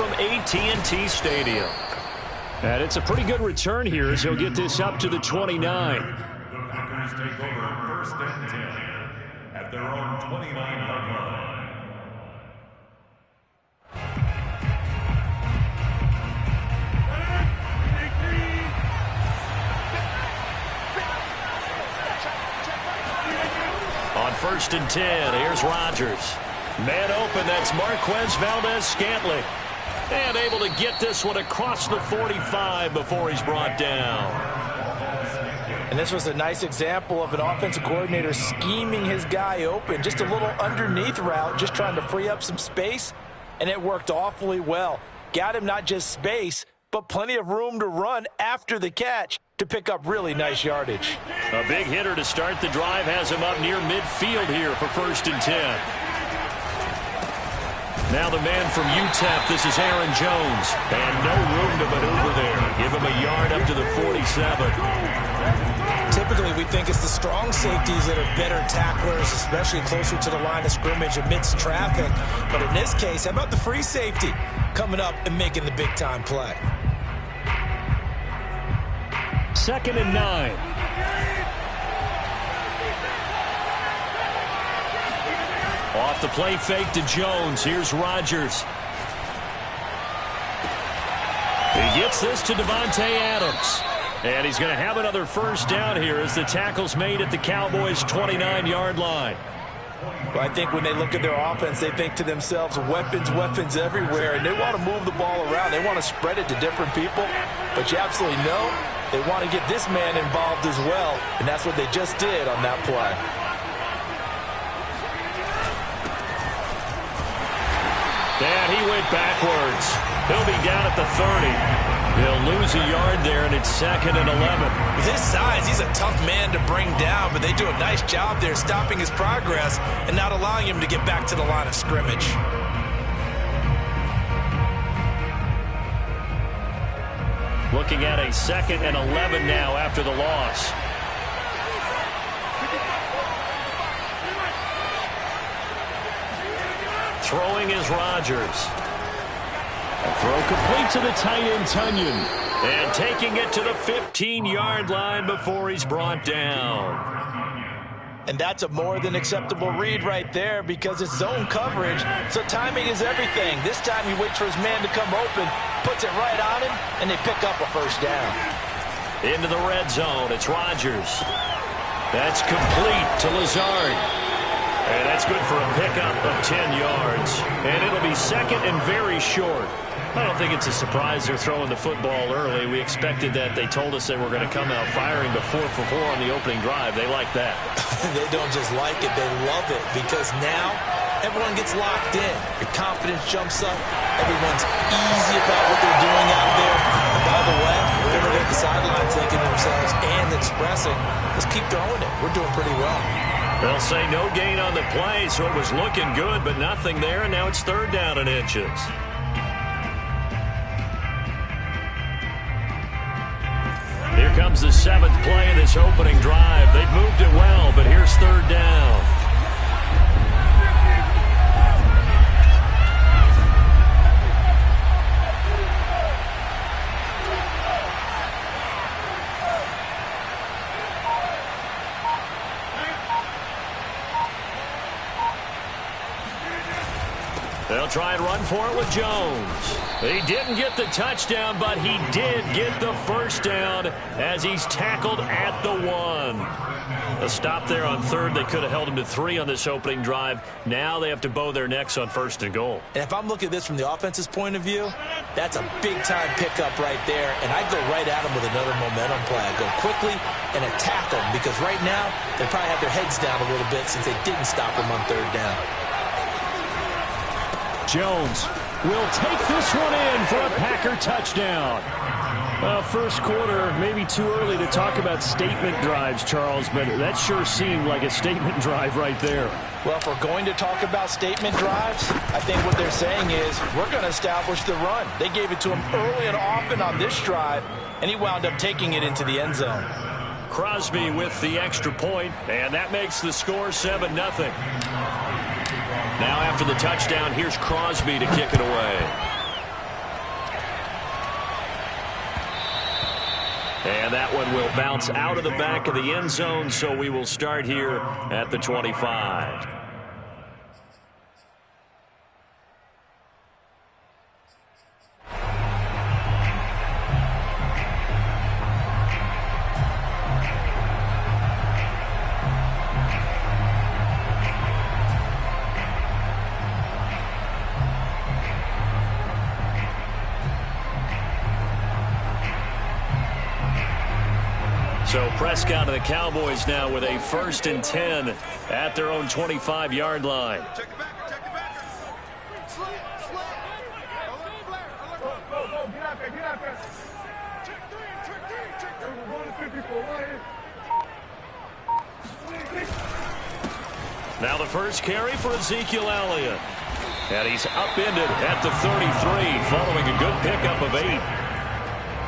from AT&T Stadium. And it's a pretty good return here as he'll get this up to the 29. The Packers take over first and 10 at their own 29-yard line. On first and 10, here's Rodgers. Man open, that's Marquez Valdez-Scantling. And able to get this one across the 45 before he's brought down. And this was a nice example of an offensive coordinator scheming his guy open. Just a little underneath route, just trying to free up some space, and it worked awfully well. Got him not just space, but plenty of room to run after the catch to pick up really nice yardage. A big hitter to start the drive has him up near midfield here for first and 10. Now the man from UTEP, this is Aaron Jones. And no room to maneuver there. Give him a yard up to the 47. Typically, we think it's the strong safeties that are better tacklers, especially closer to the line of scrimmage amidst traffic. But in this case, how about the free safety coming up and making the big-time play? Second and 9. Off the play fake to Jones. Here's Rodgers. He gets this to Devontae Adams. And he's going to have another first down here as the tackle's made at the Cowboys' 29-yard line. Well, I think when they look at their offense, they think to themselves, weapons, weapons everywhere. And they want to move the ball around. They want to spread it to different people. But you absolutely know they want to get this man involved as well. And that's what they just did on that play. And he went backwards. He'll be down at the 30. He'll lose a yard there, and it's second and 11. With his size, he's a tough man to bring down, but they do a nice job there stopping his progress and not allowing him to get back to the line of scrimmage. Looking at a second and 11 now after the loss. Throwing is Rodgers. A throw complete to the tight end, Tunyon. And taking it to the 15-yard line before he's brought down. And that's a more than acceptable read right there because it's zone coverage, so timing is everything. This time he waits for his man to come open, puts it right on him, and they pick up a first down. Into the red zone, it's Rodgers. That's complete to Lazard. And that's good for a pickup of 10 yards. And it'll be second and very short. I don't think it's a surprise they're throwing the football early. We expected that. They told us they were going to come out firing before for 4 on the opening drive. They like that. They don't just like it, they love it, because now everyone gets locked in. Your confidence jumps up. Everyone's easy about what they're doing out there. And by the way, they're going to get the sideline thinking to themselves and expressing, let's keep throwing it. We're doing pretty well. They'll say no gain on the play, so it was looking good, but nothing there, and now it's third down and inches. Here comes the 7th play of this opening drive. They've moved it well, but here's third down. They'll try and run for it with Jones. He didn't get the touchdown, but he did get the first down as he's tackled at the 1. A stop there on third. They could have held him to 3 on this opening drive. Now they have to bow their necks on first and goal. And if I'm looking at this from the offense's point of view, that's a big-time pickup right there. And I go right at him with another momentum play. I go quickly and attack them because right now they probably have their heads down a little bit since they didn't stop him on third down. Jones will take this one in for a Packer touchdown. First quarter, maybe too early to talk about statement drives, Charles, but that sure seemed like a statement drive right there. Well, if we're going to talk about statement drives, I think what they're saying is we're going to establish the run. They gave it to him early and often on this drive, and he wound up taking it into the end zone. Crosby with the extra point, and that makes the score 7-0. Now after the touchdown, here's Crosby to kick it away. And that one will bounce out of the back of the end zone, so we will start here at the 25. So Prescott and the Cowboys now with a 1st and 10 at their own 25-yard line. Check it back. Slip. Get out there. Check three. Now the first carry for Ezekiel Elliott. And he's upended at the 33 following a good pickup of 8.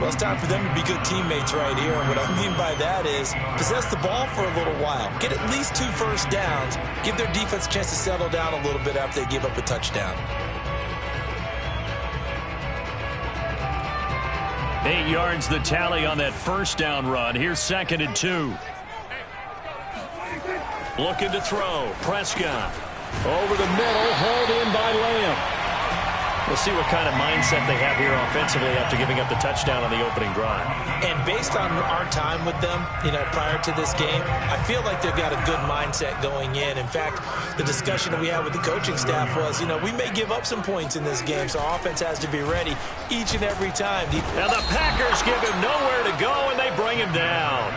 Well, it's time for them to be good teammates right here. And what I mean by that is possess the ball for a little while. Get at least 2 first downs. Give their defense a chance to settle down a little bit after they give up a touchdown. 8 yards the tally on that first down run. Here's 2nd and 2. Looking to throw. Prescott. Over the middle, hauled in by Lamb. We'll see what kind of mindset they have here offensively after giving up the touchdown on the opening drive. And based on our time with them, prior to this game, I feel like they've got a good mindset going in. In fact, the discussion that we had with the coaching staff was, we may give up some points in this game, so our offense has to be ready each and every time. Now the Packers give him nowhere to go, and they bring him down.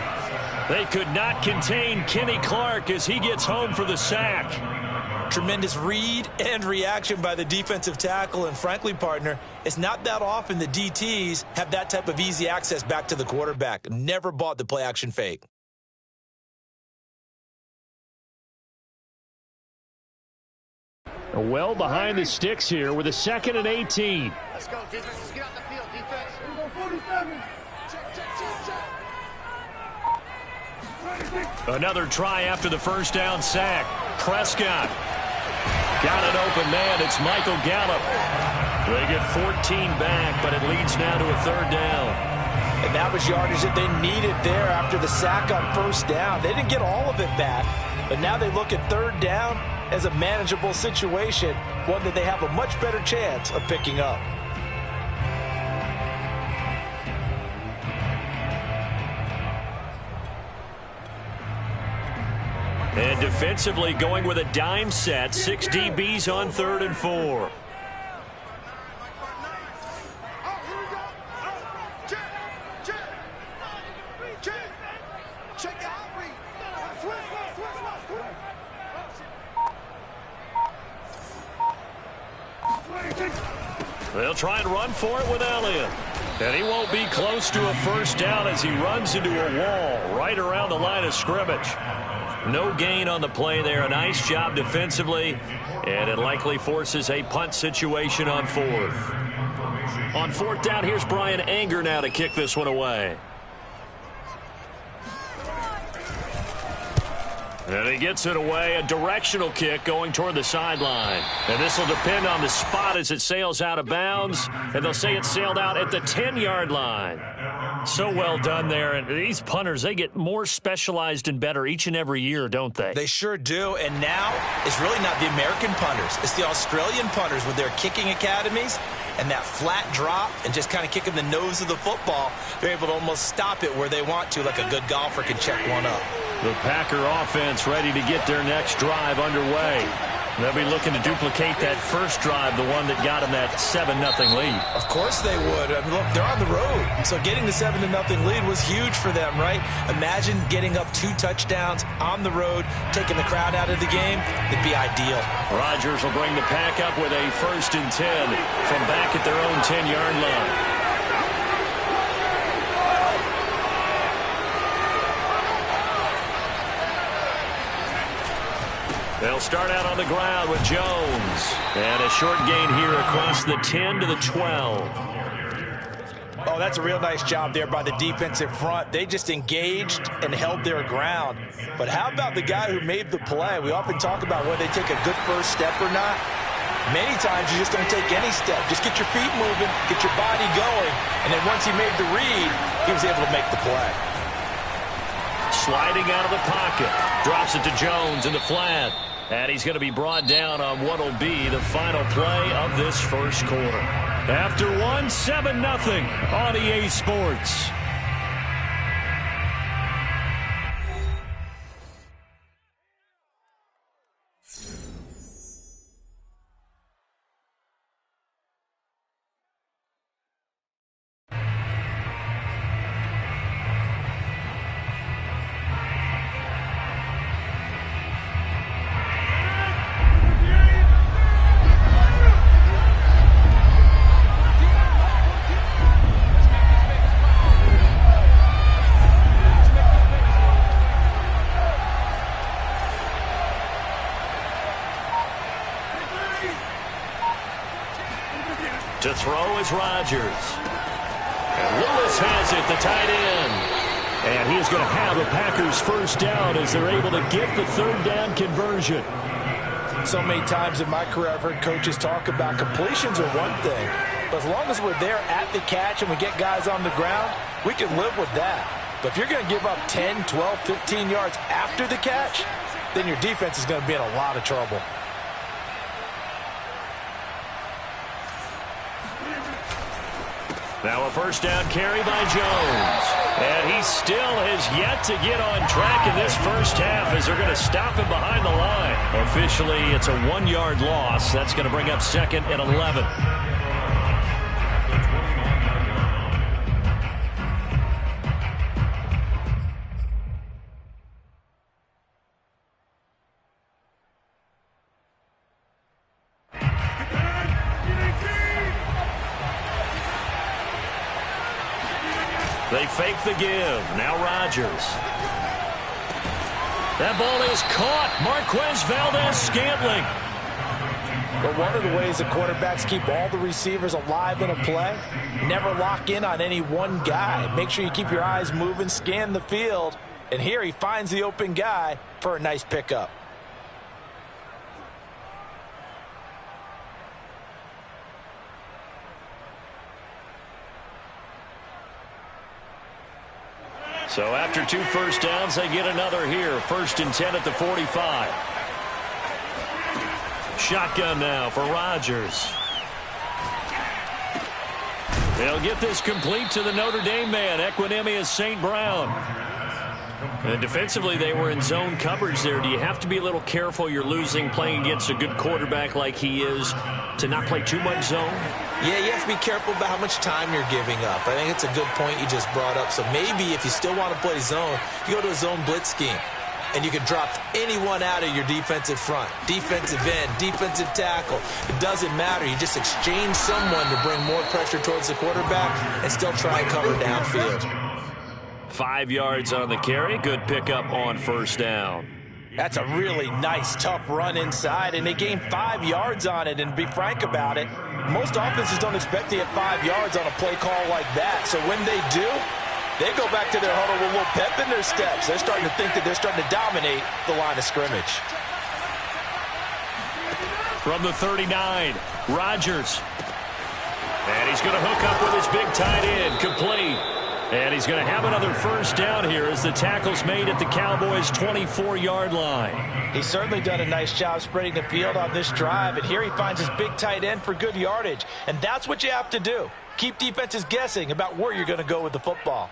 They could not contain Kenny Clark as he gets home for the sack. Tremendous read and reaction by the defensive tackle, and frankly, partner, it's not that often the DTs have that type of easy access back to the quarterback. Never bought the play-action fake. Well behind the sticks here with a 2nd and 18. Let's go, defense. Let's get out the field, defense. 47. Check. Another try after the first down sack. Prescott. Got an open man. It's Michael Gallup. They get 14 back, but it leads now to a 3rd down. And that was yardage that they needed there after the sack on first down. They didn't get all of it back, but now they look at 3rd down as a manageable situation, one that they have a much better chance of picking up. And defensively going with a dime set. 6 DBs on 3rd and 4. They'll try and run for it with Elliott. And he won't be close to a first down as he runs into a wall right around the line of scrimmage. No gain on the play there. A nice job defensively. And it likely forces a punt situation on 4th. On 4th down, here's Brian Anger now to kick this one away. And he gets it away. A directional kick going toward the sideline. And this will depend on the spot as it sails out of bounds. And they'll say it sailed out at the 10-yard line. So well done there. And these punters, they get more specialized and better each and every year, don't they? They sure do. And now it's really not the American punters. It's the Australian punters with their kicking academies and that flat drop and just kind of kicking the nose of the football. They're able to almost stop it where they want to, like a good golfer can check one up. The Packer offense ready to get their next drive underway. They'll be looking to duplicate that first drive, the one that got them that 7-0 lead. Of course they would. I mean, look, they're on the road. So getting the 7-0 lead was huge for them, right? Imagine getting up 2 touchdowns on the road, taking the crowd out of the game. It'd be ideal. Rodgers will bring the Pack up with a 1st and 10 from back at their own 10-yard line. They'll start out on the ground with Jones. And a short gain here across the 10 to the 12. Oh, that's a real nice job there by the defensive front. They just engaged and held their ground. But how about the guy who made the play? We often talk about whether they take a good first step or not. Many times you just don't take any step. Just get your feet moving, get your body going, and then once he made the read, he was able to make the play. Sliding out of the pocket. Drops it to Jones in the flat. And he's going to be brought down on what will be the final play of this first quarter. After 7-0 on EA Sports. To throw is Rodgers. And Lewis has it, the tight end. And he is going to have a Packers first down as they're able to get the third down conversion. So many times in my career I've heard coaches talk about completions are one thing, but as long as we're there at the catch and we get guys on the ground, we can live with that. But if you're going to give up 10, 12, 15 yards after the catch, then your defense is going to be in a lot of trouble. Now a first down carry by Jones. And he still has yet to get on track in this first half as they're going to stop him behind the line. Officially, it's a 1-yard loss. That's going to bring up 2nd and 11. They fake the give. Now Rodgers. That ball is caught. Marquez Valdez-Scantling. But one of the ways the quarterbacks keep all the receivers alive in a play, never lock in on any one guy. Make sure you keep your eyes moving, scan the field. And here he finds the open guy for a nice pickup. So after 2 first downs, they get another here. 1st and 10 at the 45. Shotgun now for Rodgers. They'll get this complete to the Notre Dame man, Equanimeous St. Brown. And defensively, they were in zone coverage there. Do you have to be a little careful you're losing playing against a good quarterback like he is to not play too much zone? Yeah, you have to be careful about how much time you're giving up. I think it's a good point you just brought up. So maybe if you still want to play zone, you go to a zone blitz scheme. And you can drop anyone out of your defensive front. Defensive end, defensive tackle. It doesn't matter. You just exchange someone to bring more pressure towards the quarterback and still try and cover downfield. 5 yards on the carry. Good pickup on first down. That's a really nice, tough run inside, and they gained 5 yards on it. And to be frank about it, most offenses don't expect to get 5 yards on a play call like that. So when they do, they go back to their huddle with a little pep in their steps. They're starting to think that they're starting to dominate the line of scrimmage. From the 39, Rodgers. And he's going to hook up with his big tight end, complete. And he's going to have another first down here as the tackle's made at the Cowboys' 24-yard line. He's certainly done a nice job spreading the field on this drive, and here he finds his big tight end for good yardage. And that's what you have to do. Keep defenses guessing about where you're going to go with the football.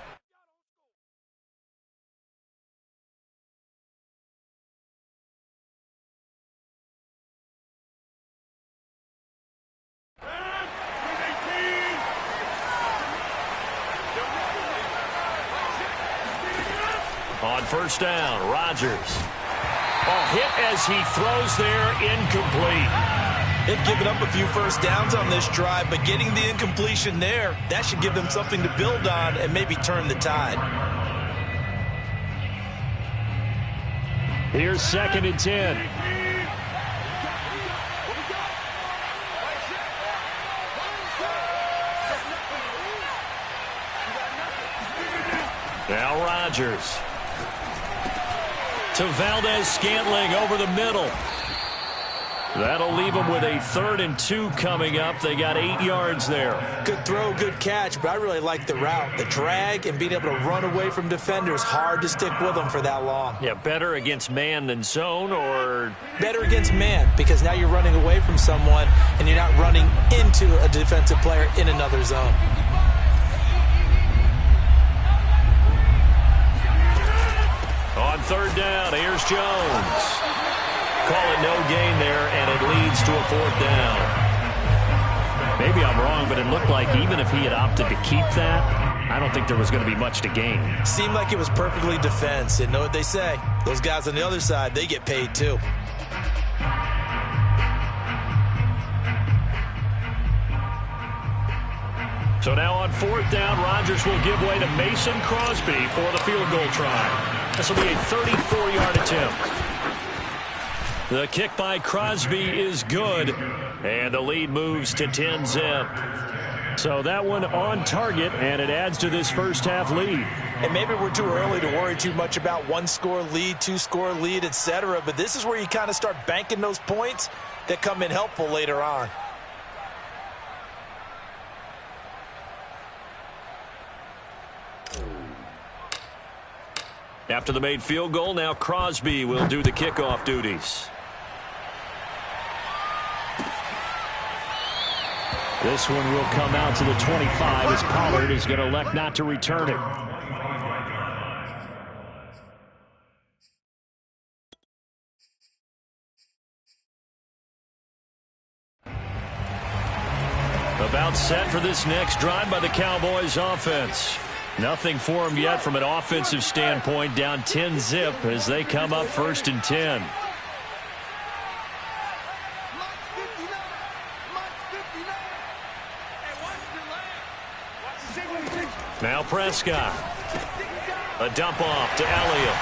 On first down, Rodgers. Hit as he throws there, incomplete. They've given up a few first downs on this drive, but getting the incompletion there, that should give them something to build on and maybe turn the tide. Here's 2nd and 10. Now Rodgers. To Valdez-Scantling over the middle. That'll leave them with a 3rd and 2 coming up. They got 8 yards there. Good throw, good catch, but I really like the route. The drag and being able to run away from defenders, hard to stick with them for that long. Yeah, better against man than zone, or? Better against man, because now you're running away from someone and you're not running into a defensive player in another zone. On 3rd down, here's Jones. Call it no gain there, and it leads to a 4th down. Maybe I'm wrong, but it looked like even if he had opted to keep that, I don't think there was going to be much to gain. Seemed like it was perfectly defense. And know what they say? Those guys on the other side, they get paid too. So now on 4th down, Rodgers will give way to Mason Crosby for the field goal try. This will be a 34-yard attempt. The kick by Crosby is good, and the lead moves to 10-zip. So that one on target, and it adds to this first-half lead. And maybe we're too early to worry too much about 1-score lead, 2-score lead, etc. But this is where you kind of start banking those points that come in helpful later on. After the made field goal, now Crosby will do the kickoff duties. This one will come out to the 25 as Pollard is going to elect not to return it. About set for this next drive by the Cowboys offense. Nothing for them yet from an offensive standpoint, down 10-zip as they come up 1st and 10. Now Prescott. A dump off to Elliott.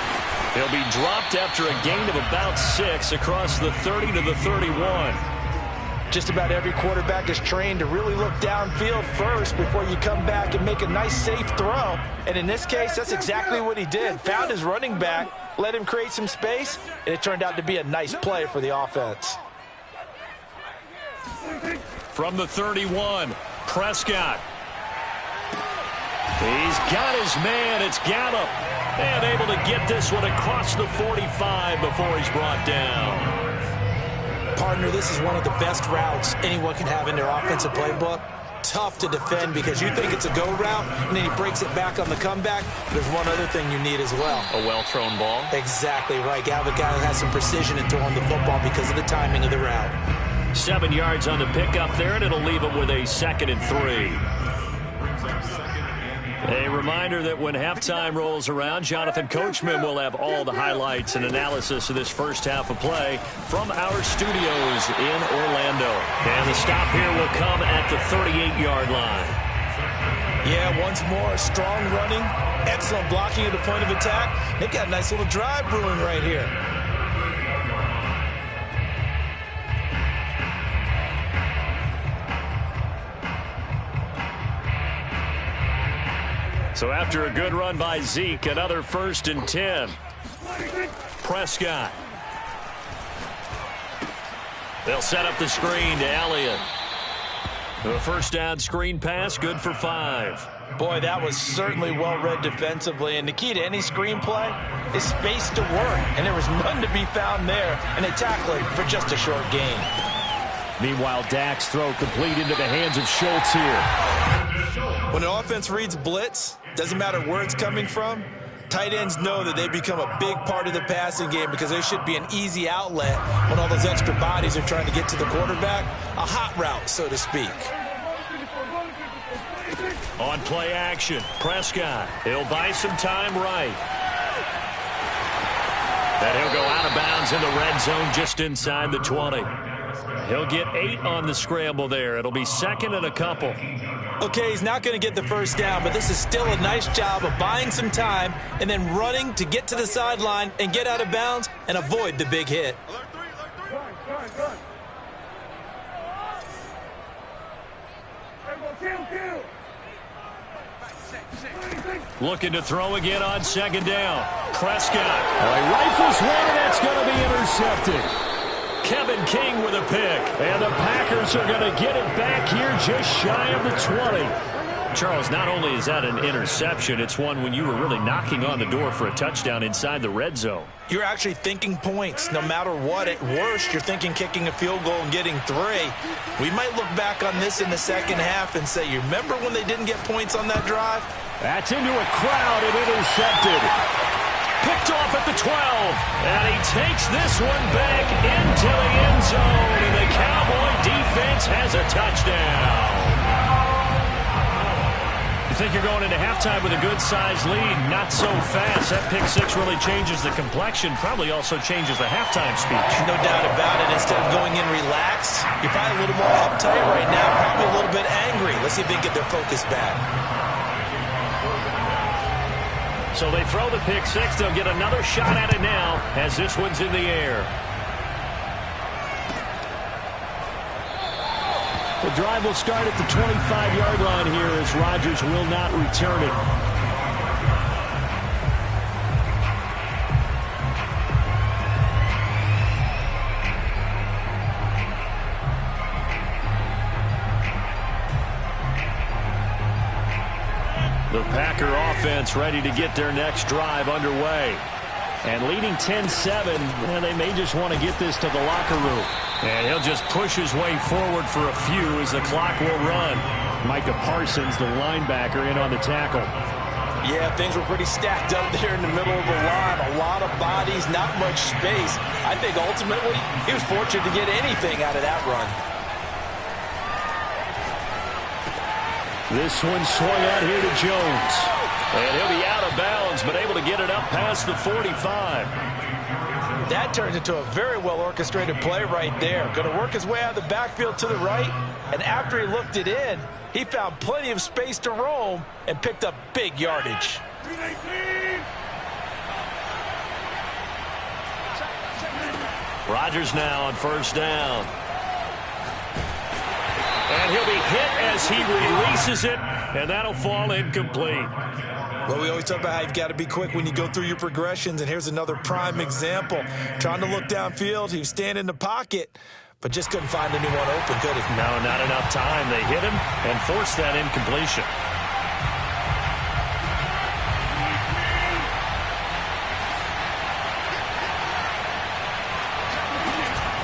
He'll be dropped after a gain of about 6 across the 30 to the 31. Just about every quarterback is trained to really look downfield first before you come back and make a nice, safe throw. And in this case, that's exactly what he did. Found his running back, let him create some space, and it turned out to be a nice play for the offense. From the 31, Prescott. He's got his man. It's Gallup. And able to get this one across the 45 before he's brought down. Partner, this is one of the best routes anyone can have in their offensive playbook. Tough to defend because you think it's a go route, and then he breaks it back on the comeback. There's one other thing you need as well. A well-thrown ball. Exactly right. Got a guy who has some precision in throwing the football because of the timing of the route. 7 yards on the pickup there, and it'll leave him with a 2nd and 3. A reminder that when halftime rolls around, Jonathan Coachman will have all the highlights and analysis of this first half of play from our studios in Orlando. And the stop here will come at the 38-yard line. Yeah, once more, strong running, excellent blocking at the point of attack. They've got a nice little drive brewing right here. So after a good run by Zeke, another 1st and 10. Prescott. They'll set up the screen to Elliott. The first down screen pass, good for 5. Boy, that was certainly well-read defensively. And the key to any screen play is space to work. And there was none to be found there. And they tackle it for just a short gain. Meanwhile, Dak's throw complete into the hands of Schultz here. When an offense reads blitz, doesn't matter where it's coming from, tight ends know that they become a big part of the passing game because there should be an easy outlet when all those extra bodies are trying to get to the quarterback. A hot route, so to speak. On play action, Prescott. He'll buy some time right. And he'll go out of bounds in the red zone just inside the 20. He'll get 8 on the scramble there. It'll be 2nd and a couple. Okay, he's not going to get the first down, but this is still a nice job of buying some time and then running to get to the sideline and get out of bounds and avoid the big hit. Looking to throw again on 2nd down. Prescott. He rifles one, and that's going to be intercepted. Kevin King with a pick. And the Packers are going to get it back here just shy of the 20. Charles, not only is that an interception, it's one when you were really knocking on the door for a touchdown inside the red zone. You're actually thinking points. No matter what, at worst, you're thinking kicking a field goal and getting 3. We might look back on this in the second half and say, you remember when they didn't get points on that drive? That's into a crowd and intercepted. Picked off at the 12. And he takes this one back into the end zone. And the Cowboy defense has a touchdown. You think you're going into halftime with a good-sized lead. Not so fast. That pick six really changes the complexion. Probably also changes the halftime speech. No doubt about it. Instead of going in relaxed, you're probably a little more uptight right now. Probably a little bit angry. Let's see if they can get their focus back. So they throw the pick six. They'll get another shot at it now as this one's in the air. The drive will start at the 25-yard line here as Rodgers will not return it. The Packer offense ready to get their next drive underway. And leading 10-7, they may just want to get this to the locker room. And he'll just push his way forward for a few as the clock will run. Micah Parsons, the linebacker, in on the tackle. Yeah, things were pretty stacked up there in the middle of the line. A lot of bodies, not much space. I think ultimately he was fortunate to get anything out of that run. This one swung out here to Jones. And he'll be out of bounds, but able to get it up past the 45. That turns into a very well-orchestrated play right there. Going to work his way out of the backfield to the right, and after he looked it in, he found plenty of space to roam and picked up big yardage. Rodgers now on first down. And he'll be hit as he releases it, and that'll fall incomplete. Well, we always talk about how you've got to be quick when you go through your progressions, and here's another prime example. Trying to look downfield, he was standing in the pocket, but just couldn't find anyone open, could he? No, not enough time. They hit him and forced that incompletion.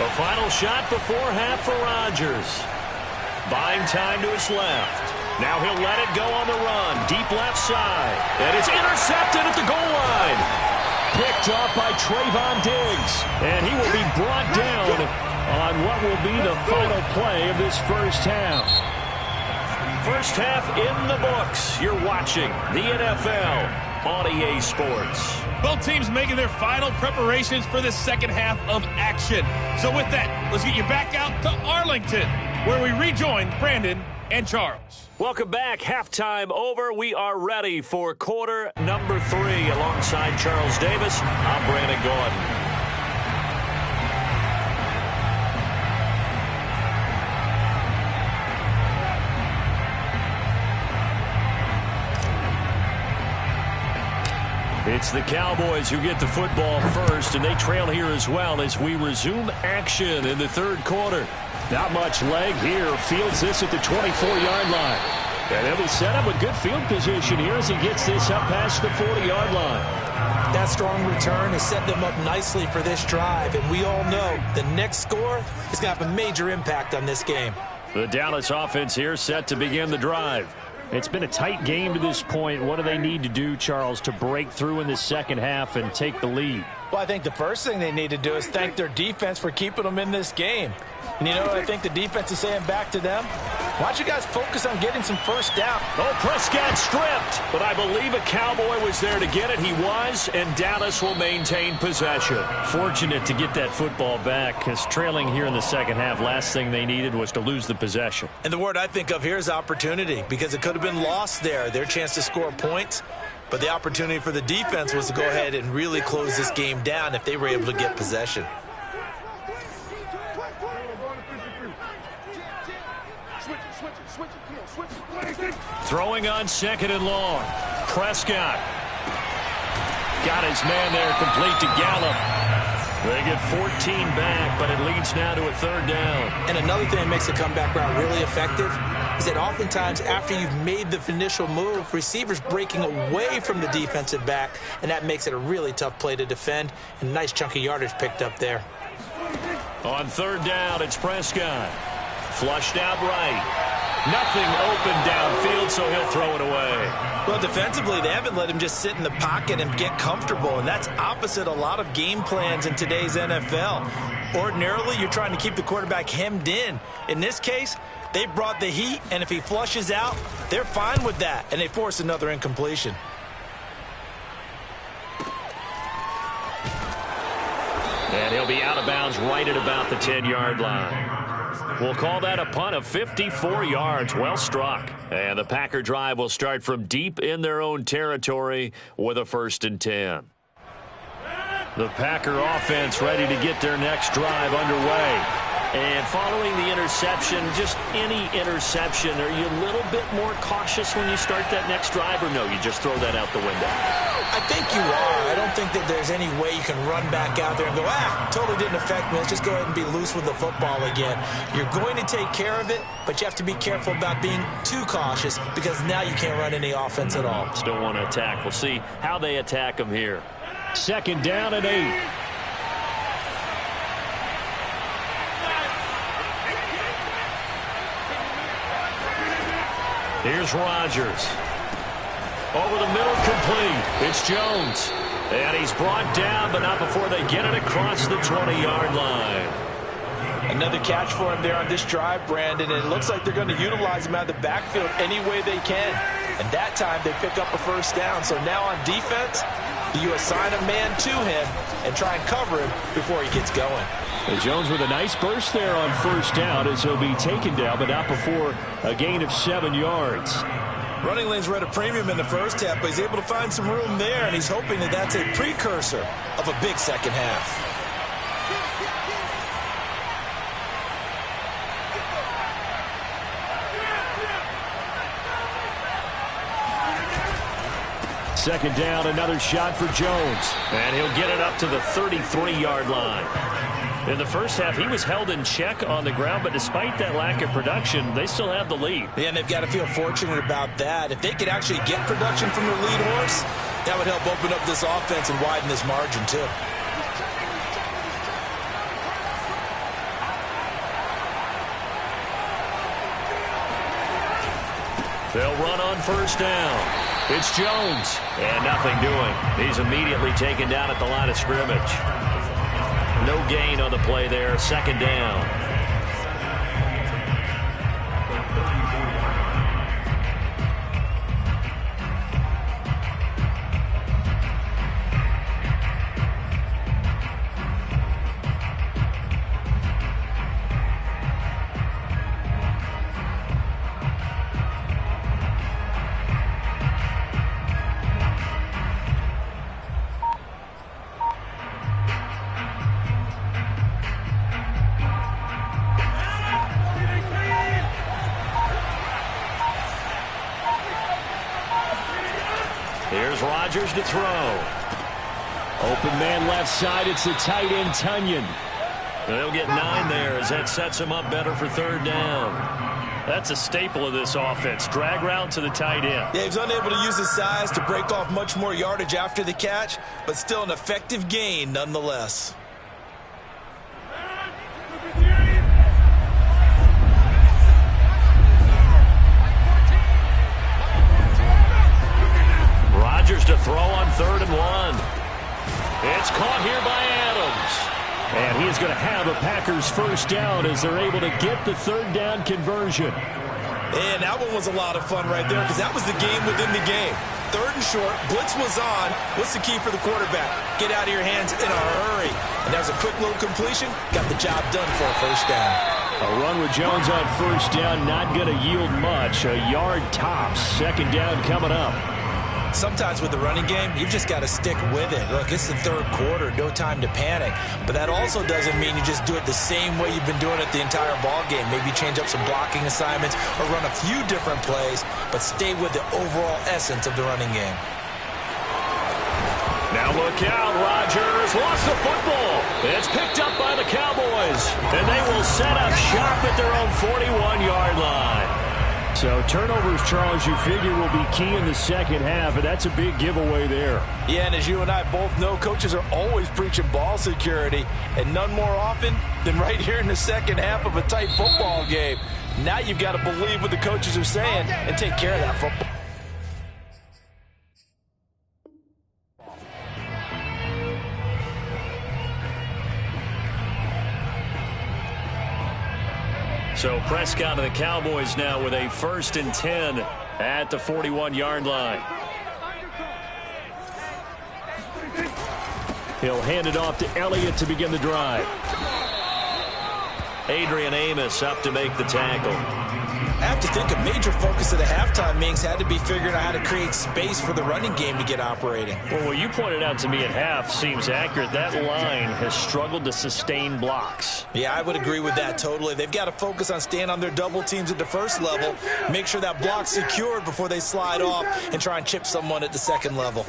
The final shot before half for Rodgers. Buying time to his left. Now he'll let it go on the run. Deep left side. And it's intercepted at the goal line. Picked off by Trayvon Diggs. And he will be brought down on what will be the final play of this first half. First half in the books. You're watching the NFL on EA Sports. Both teams making their final preparations for the second half of action. So with that, let's get you back out to Arlington, where we rejoin Brandon and Charles. Welcome back. Halftime over. We are ready for quarter number 3. Alongside Charles Davis, I'm Brandon Gordon. It's the Cowboys who get the football first, and they trail here as well as we resume action in the third quarter. Not much leg here. Fields this at the 24-yard line. And he'll be set up with good field position here as he gets this up past the 40-yard line. That strong return has set them up nicely for this drive, and we all know the next score is going to have a major impact on this game. The Dallas offense here set to begin the drive. It's been a tight game to this point. What do they need to do, Charles, to break through in the second half and take the lead? Well, I think the first thing they need to do is thank their defense for keeping them in this game. And you know what I think the defense is saying back to them? Why don't you guys focus on getting some first down? Oh, Prescott stripped, but I believe a Cowboy was there to get it. He was, and Dallas will maintain possession. Fortunate to get that football back, because trailing here in the second half, last thing they needed was to lose the possession. And the word I think of here is opportunity, because it could have been lost there, their chance to score points. But the opportunity for the defense was to go ahead and really close this game down if they were able to get possession. Throwing on second and long. Prescott got his man there complete to Gallup. They get 14 back, but it leads now to a third down. And another thing that makes the comeback route really effective is that oftentimes after you've made the initial move, receivers breaking away from the defensive back, and that makes it a really tough play to defend. And nice chunk of yardage picked up there. On third down, it's Prescott. Flushed out right. Nothing open downfield, so he'll throw it away. Well, defensively, they haven't let him just sit in the pocket and get comfortable, and that's opposite a lot of game plans in today's NFL. Ordinarily, you're trying to keep the quarterback hemmed in. In this case, they brought the heat, and if he flushes out, they're fine with that, and they force another incompletion. And he'll be out of bounds right at about the 10-yard line. We'll call that a punt of 54 yards. Well struck. And the Packer drive will start from deep in their own territory with a 1st and 10. The Packer offense ready to get their next drive underway. And following the interception, just any interception, are you a little bit more cautious when you start that next drive, or no, you just throw that out the window? I think you are. I don't think that there's any way you can run back out there and go, totally didn't affect me. Let's just go ahead and be loose with the football again. You're going to take care of it, but you have to be careful about being too cautious because now you can't run any offense at all. Still want to attack. We'll see how they attack them here. 2nd down and 8. Here's Rodgers. Over the middle, complete. It's Jones. And he's brought down, but not before they get it across the 20-yard line. Another catch for him there on this drive, Brandon. And it looks like they're going to utilize him out of the backfield any way they can. And that time they pick up a 1st down. So now on defense, you assign a man to him and try and cover him before he gets going. And Jones with a nice burst there on 1st down as he'll be taken down, but not before a gain of 7 yards. Running lanes were at a premium in the first half, but he's able to find some room there, and he's hoping that that's a precursor of a big second half. Second down, another shot for Jones. And he'll get it up to the 33-yard line. In the first half, he was held in check on the ground, but despite that lack of production, they still have the lead. Yeah, and they've got to feel fortunate about that. If they could actually get production from their lead horse, that would help open up this offense and widen this margin, too. They'll run on 1st down. It's Jones, and nothing doing. He's immediately taken down at the line of scrimmage. No gain on the play there. 2nd down. Here's Rodgers to throw. Open man left side. It's the tight end, Tunyon. They'll get 9 there as that sets him up better for 3rd down. That's a staple of this offense. Drag route to the tight end. Yeah, he's unable to use his size to break off much more yardage after the catch, but still an effective gain nonetheless. Rodgers to throw on 3rd and 1. It's caught here by Adams. And he is going to have a Packers 1st down as they're able to get the 3rd down conversion. And that one was a lot of fun right there because that was the game within the game. 3rd and short, blitz was on. What's the key for the quarterback? Get out of your hands in a hurry. And that was a quick little completion. Got the job done for a 1st down. A run with Jones on 1st down, not going to yield much. A yard tops. 2nd down coming up. Sometimes with the running game, you've just got to stick with it. Look, it's the 3rd quarter, no time to panic. But that also doesn't mean you just do it the same way you've been doing it the entire ball game. Maybe change up some blocking assignments or run a few different plays, but stay with the overall essence of the running game. Now look out, Rodgers lost the football. It's picked up by the Cowboys, and they will set up shop at their own 41-yard line. So turnovers, Charles, you figure will be key in the second half, and that's a big giveaway there. Yeah, and as you and I both know, coaches are always preaching ball security, and none more often than right here in the second half of a tight football game. Now you've got to believe what the coaches are saying and take care of that football. So Prescott and the Cowboys now with a 1st and 10 at the 41-yard line. He'll hand it off to Elliott to begin the drive. Adrian Amos up to make the tackle. I have to think a major focus of the halftime meetings had to be figuring out how to create space for the running game to get operating. Well, what you pointed out to me at half seems accurate. That line has struggled to sustain blocks. Yeah, I would agree with that totally. They've got to focus on staying on their double teams at the first level, make sure that block's secured before they slide off and try and chip someone at the second level.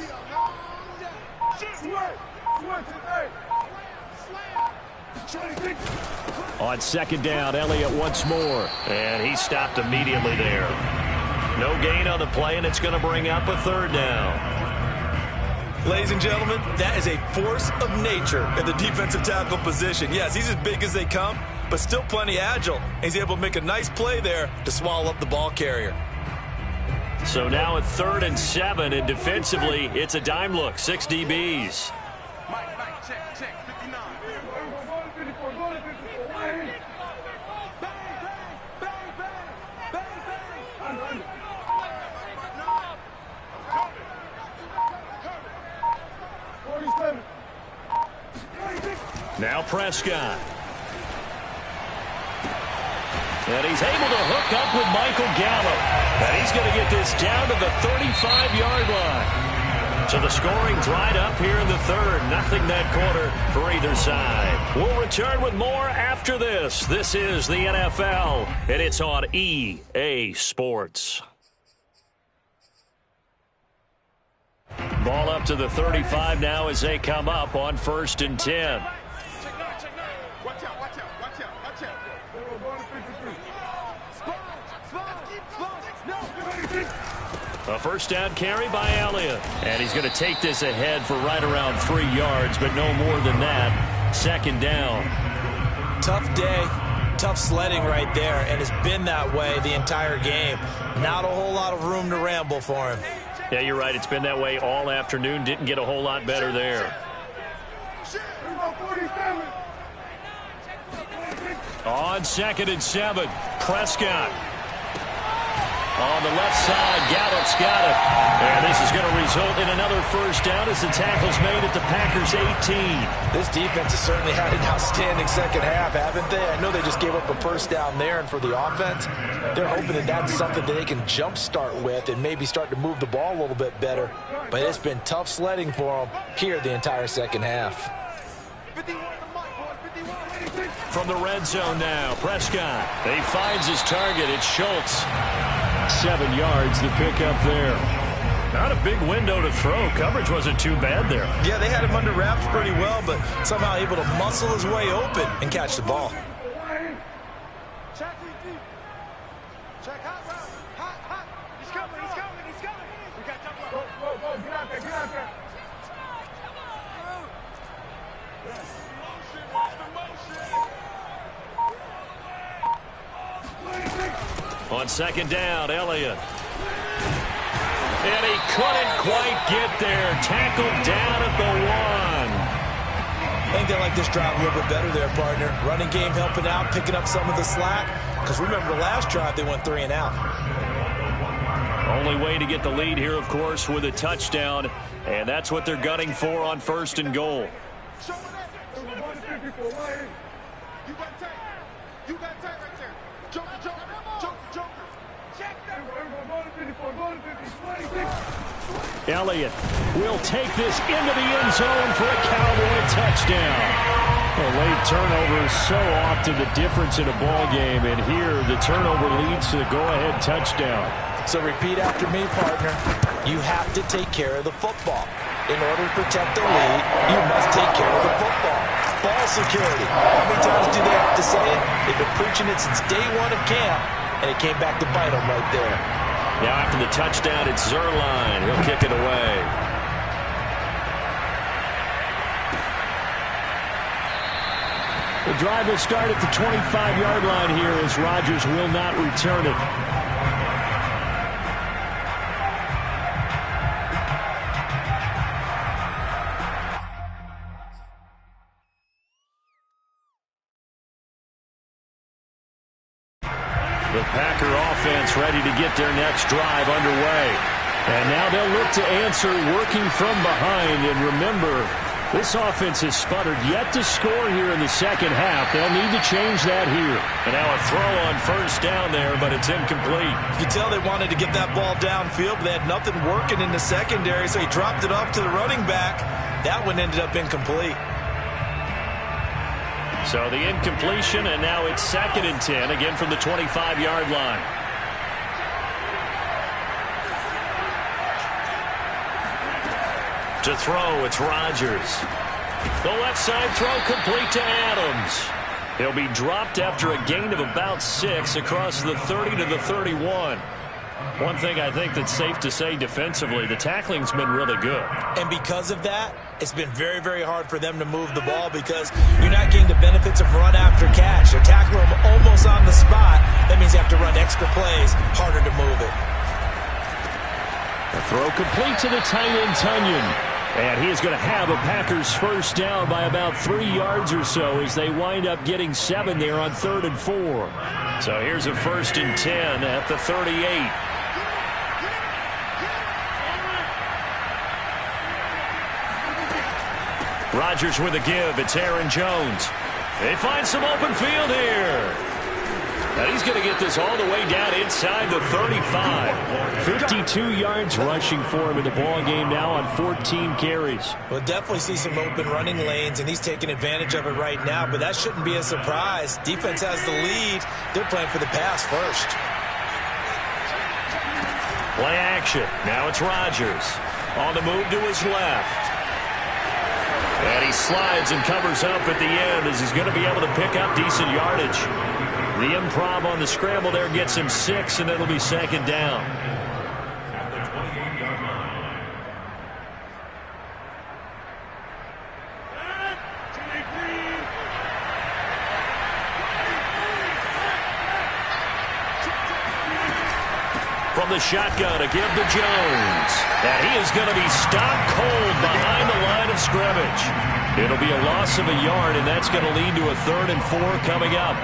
On 2nd down, Elliott once more. And he stopped immediately there. No gain on the play, and it's going to bring up a 3rd down. Ladies and gentlemen, that is a force of nature in the defensive tackle position. Yes, he's as big as they come, but still plenty agile. He's able to make a nice play there to swallow up the ball carrier. So now at 3rd and 7, and defensively, it's a dime look, 6 DBs. Now Prescott. And he's able to hook up with Michael Gallup. And he's going to get this down to the 35-yard line. So the scoring dried up here in the 3rd. Nothing that quarter for either side. We'll return with more after this. This is the NFL, and it's on EA Sports. Ball up to the 35 now as they come up on 1st and 10. A 1st down carry by Elliott. And he's going to take this ahead for right around 3 yards, but no more than that. 2nd down. Tough day, tough sledding right there, and it's been that way the entire game. Not a whole lot of room to ramble for him. Yeah, you're right. It's been that way all afternoon. Didn't get a whole lot better there. On 2nd and 7, Prescott. On the left side, Gallup's got it. And this is going to result in another 1st down as the tackle's made at the Packers' 18. This defense has certainly had an outstanding second half, haven't they? I know they just gave up a 1st down there, and for the offense, they're hoping that that's something that they can jumpstart with and maybe start to move the ball a little bit better. But it's been tough sledding for them here the entire second half. From the red zone now, Prescott. He finds his target. It's Schultz. 7 yards to pick up there. Not a big window to throw. Coverage wasn't too bad there. Yeah, they had him under wraps pretty well, but somehow able to muscle his way open and catch the ball. On 2nd down, Elliott. And he couldn't quite get there. Tackled down at the 1. I think they like this drive a little bit better there, partner. Running game helping out, picking up some of the slack. Because remember, the last drive they went 3 and out. Only way to get the lead here, of course, with a touchdown. And that's what they're gunning for on 1st and goal. Elliott will take this into the end zone for a Cowboy touchdown. A late turnover is so often the difference in a ball game, and here the turnover leads to the go-ahead touchdown. So repeat after me, partner. You have to take care of the football. In order to protect the lead, you must take care of the football. Ball security. How many times do they have to say it? They've been preaching it since day one of camp, and it came back to bite them right there. Now after the touchdown, it's Zerline. He'll kick it away. The drive will start at the 25-yard line here as Rodgers will not return it. The Packer offense ready to get their next drive underway. And now they'll look to answer working from behind. And remember, this offense has sputtered yet to score here in the second half. They'll need to change that here. And now a throw on first down there, but it's incomplete. You can tell they wanted to get that ball downfield, but they had nothing working in the secondary, so he dropped it off to the running back. That one ended up incomplete. So the incompletion, and now it's 2nd and 10, again from the 25-yard line. To throw, it's Rodgers. The left side throw complete to Adams. He'll be dropped after a gain of about 6 across the 30 to the 31. One thing I think that's safe to say defensively, the tackling's been really good. And because of that, it's been very, very hard for them to move the ball because you're not getting the benefits of run after catch. They're tackling them almost on the spot. That means you have to run extra plays, harder to move it. A throw complete to the tight end, Tunyon. And he is going to have a Packers first down by about 3 yards or so as they wind up getting 7 there on 3rd and 4. So here's a 1st and 10 at the 38. Rodgers with a give. It's Aaron Jones. They find some open field here. And he's going to get this all the way down inside the 35. 52 yards rushing for him in the ball game now on 14 carries. We'll definitely see some open running lanes, and he's taking advantage of it right now, but that shouldn't be a surprise. Defense has the lead. They're playing for the pass first. Play action. Now it's Rodgers. On the move to his left. And he slides and covers up at the end as he's going to be able to pick up decent yardage. The improv on the scramble there gets him 6, and it'll be 2nd down. At the 28-yard line. From the shotgun, a give to Jones. And he is going to be stopped cold behind the line of scrimmage. It'll be a loss of a yard, and that's going to lead to a 3rd and 4 coming up.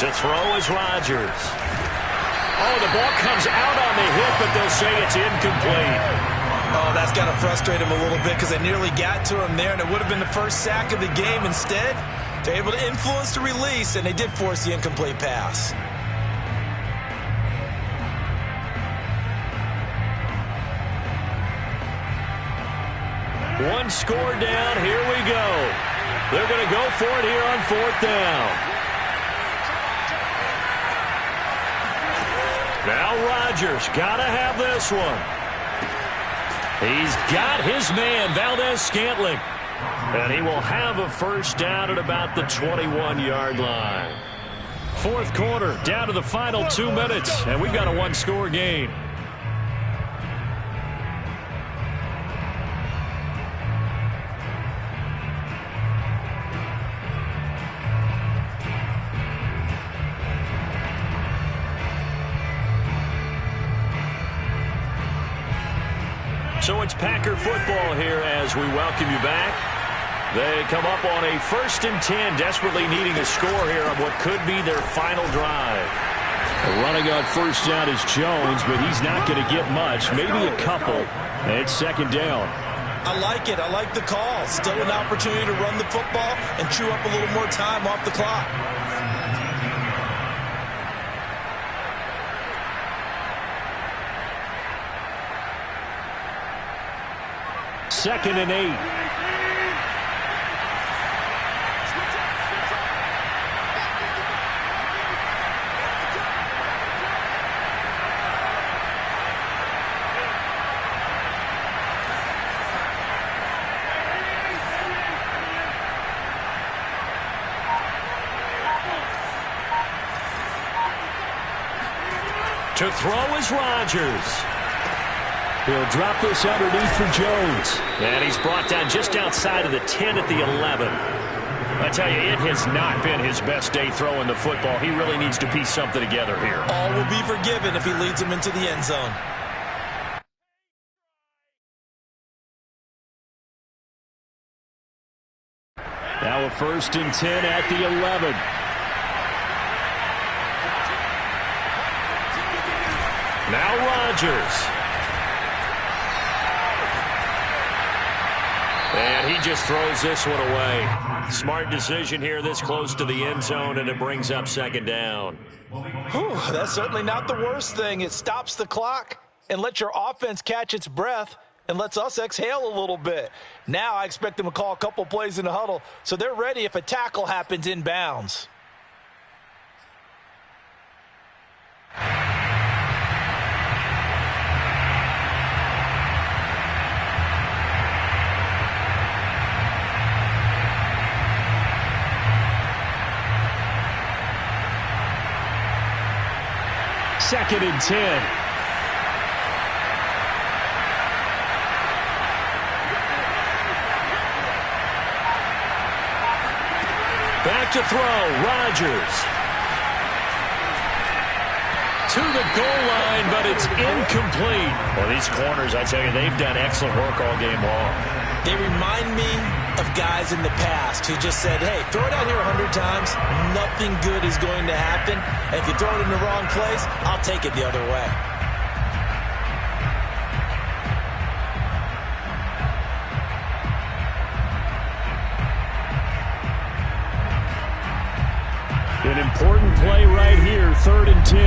To throw is Rodgers. Oh, the ball comes out on the hit, but they'll say it's incomplete. Oh, that's got to frustrate him a little bit because they nearly got to him there, and it would have been the first sack of the game. Instead, they're able to influence the release, and they did force the incomplete pass. One score down. Here we go. They're going to go for it here on 4th down. Now Rodgers got to have this one. He's got his man, Valdez-Scantling. And he will have a first down at about the 21-yard line. 4th quarter, down to the final 2 minutes, and we've got a 1-score game. So it's Packer football here as we welcome you back. They come up on a 1st and 10, desperately needing a score here on what could be their final drive. Running on first down is Jones, but he's not going to get much, maybe a couple. And it's 2nd down. I like it. I like the call. Still an opportunity to run the football and chew up a little more time off the clock. 2nd and 8. To throw is Rodgers. He'll drop this underneath for Jones. And he's brought down just outside of the 10 at the 11. I tell you, it has not been his best day throwing the football. He really needs to piece something together here. All will be forgiven if he leads them into the end zone. Now a 1st and 10 at the 11. Now Rodgers. And he just throws this one away. Smart decision here this close to the end zone, and it brings up 2nd down. Whew, that's certainly not the worst thing. It stops the clock and lets your offense catch its breath and lets us exhale a little bit. Now I expect them to call a couple plays in the huddle so they're ready if a tackle happens inbounds. Second and 10. Back to throw, Rodgers. To the goal line, but it's incomplete. Well, these corners, I tell you, they've done excellent work all game long. They remind me of guys in the past who just said, hey, throw it out here 100 times. Nothing good is going to happen. And if you throw it in the wrong place, I'll take it the other way. An important play right here, 3rd and 10.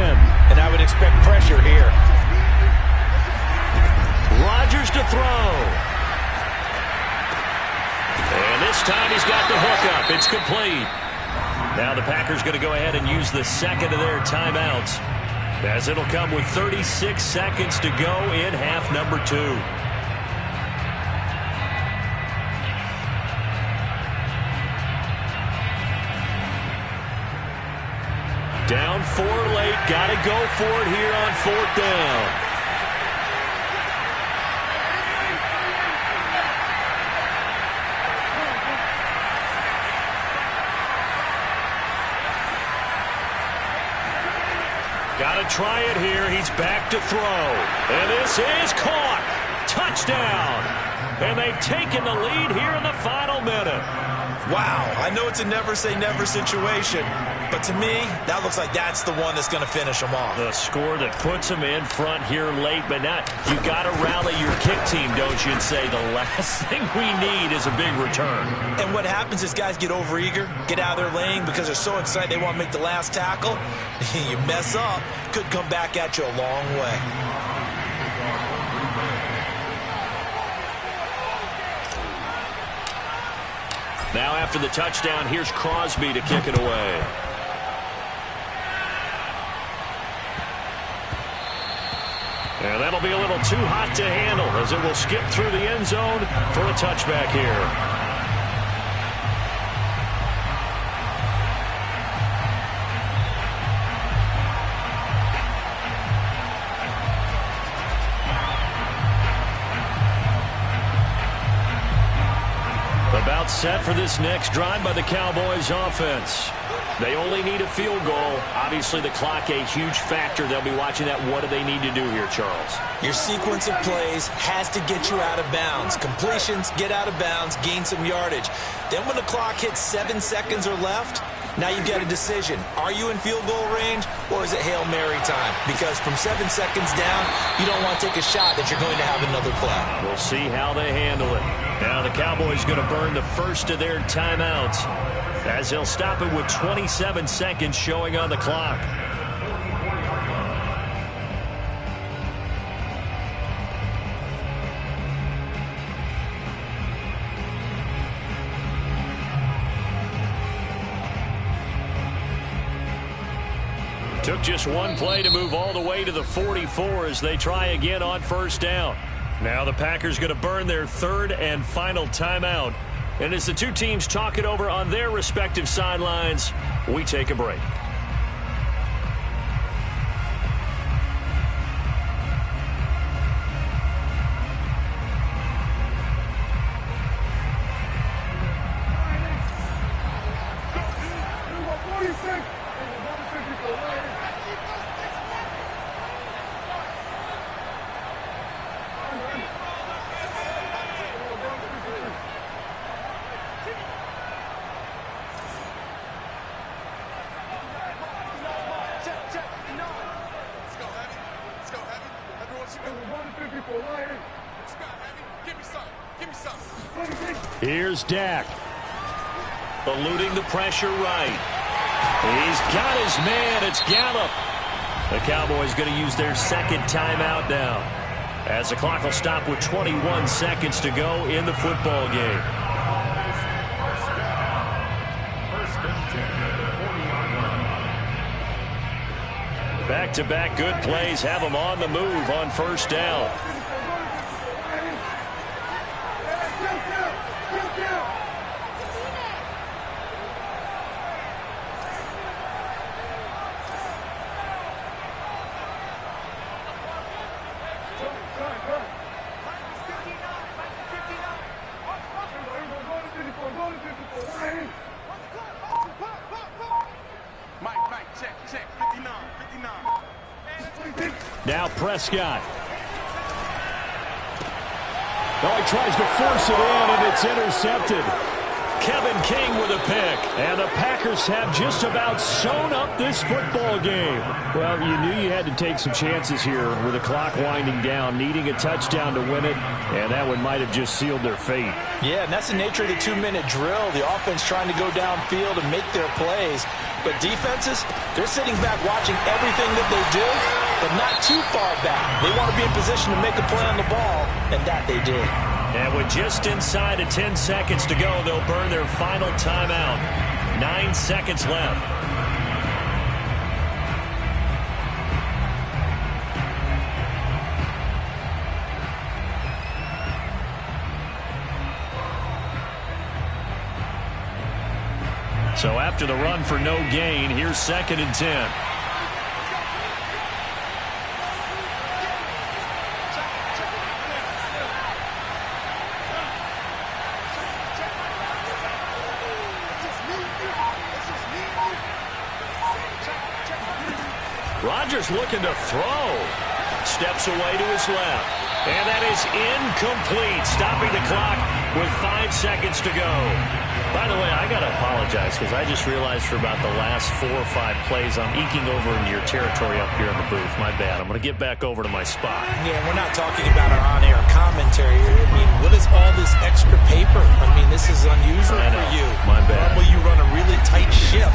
And I would expect pressure here. Rodgers to throw. And this time he's got the hook up. It's complete. Now the Packers going to go ahead and use the 2nd of their timeouts, as it'll come with 36 seconds to go in half number 2. Down 4 late. Got to go for it here on 4th down. Got to try it here. He's back to throw. And this is caught. Touchdown. And they've taken the lead here in the final minute. Wow, I know it's a never-say-never situation, but to me, that looks like that's the one that's going to finish them off. The score that puts them in front here late, but now you got to rally your kick team, don't you, and say the last thing we need is a big return. And what happens is guys get overeager, get out of their lane because they're so excited they want to make the last tackle. You mess up, could come back at you a long way. Now after the touchdown, here's Crosby to kick it away. And that'll be a little too hot to handle as it will skip through the end zone for a touchback here. About set for this next drive by the Cowboys offense. They only need a field goal. Obviously, the clock a huge factor. They'll be watching that. What do they need to do here, Charles? Your sequence of plays has to get you out of bounds. Completions, get out of bounds, gain some yardage. Then when the clock hits 7 seconds or left, now you've got a decision. Are you in field goal range, or is it Hail Mary time? Because from 7 seconds down, you don't want to take a shot that you're going to have another play. We'll see how they handle it. Now the Cowboys going to burn the first of their timeouts, as they'll stop it with 27 seconds showing on the clock. Took just one play to move all the way to the 44 as they try again on first down. Now the Packers going to burn their third and final timeout. And as the two teams talk it over on their respective sidelines, we take a break. Here's Dak. Eluding the pressure right. He's got his man. It's Gallup. The Cowboys going to use their second timeout now, as the clock will stop with 21 seconds to go in the football game. Back-to-back good plays have them on the move on first down. Now Prescott. Oh, he tries to force it in, and it's intercepted. Kevin King with a pick. And the Packers have just about sewn up this football game. Well, you knew you had to take some chances here with the clock winding down, needing a touchdown to win it, and that one might have just sealed their fate. Yeah, and that's the nature of the 2-minute drill. The offense trying to go downfield and make their plays. But defenses, they're sitting back watching everything that they do, but not too far back. They want to be in position to make a play on the ball, and that they did. And with just inside of 10 seconds to go, they'll burn their final timeout. 9 seconds left. So after the run for no gain, here's 2nd and 10. Rodgers looking to throw. Steps away to his left. And that is incomplete, stopping the clock with 5 seconds to go. By the way, I got to apologize because I just realized for about the last 4 or 5 plays I'm eking over into your territory up here in the booth. My bad. I'm going to get back over to my spot. Yeah, we're not talking about our on-air commentary here. I mean, what is all this extra paper? I mean, this is unusual for you. My bad. Normally you run a really tight ship.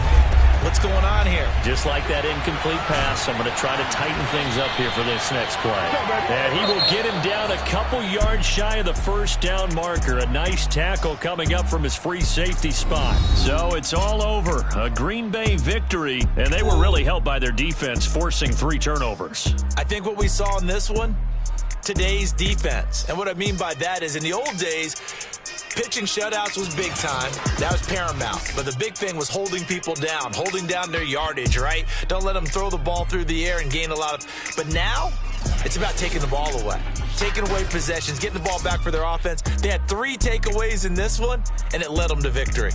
What's going on here? Just like that incomplete pass, I'm going to try to tighten things up here for this next play. And he will get him down a couple yards shy of the first down marker. A nice tackle coming up from his free safety spot. So it's all over. A Green Bay victory, and they were really helped by their defense, forcing 3 turnovers. I think what we saw in this one, today's defense. And what I mean by that is in the old days, pitching shutouts was big time. That was paramount. But the big thing was holding people down, holding down their yardage, right? Don't let them throw the ball through the air and gain a lot of... But now, it's about taking the ball away. Taking away possessions, getting the ball back for their offense. They had 3 takeaways in this one, and it led them to victory.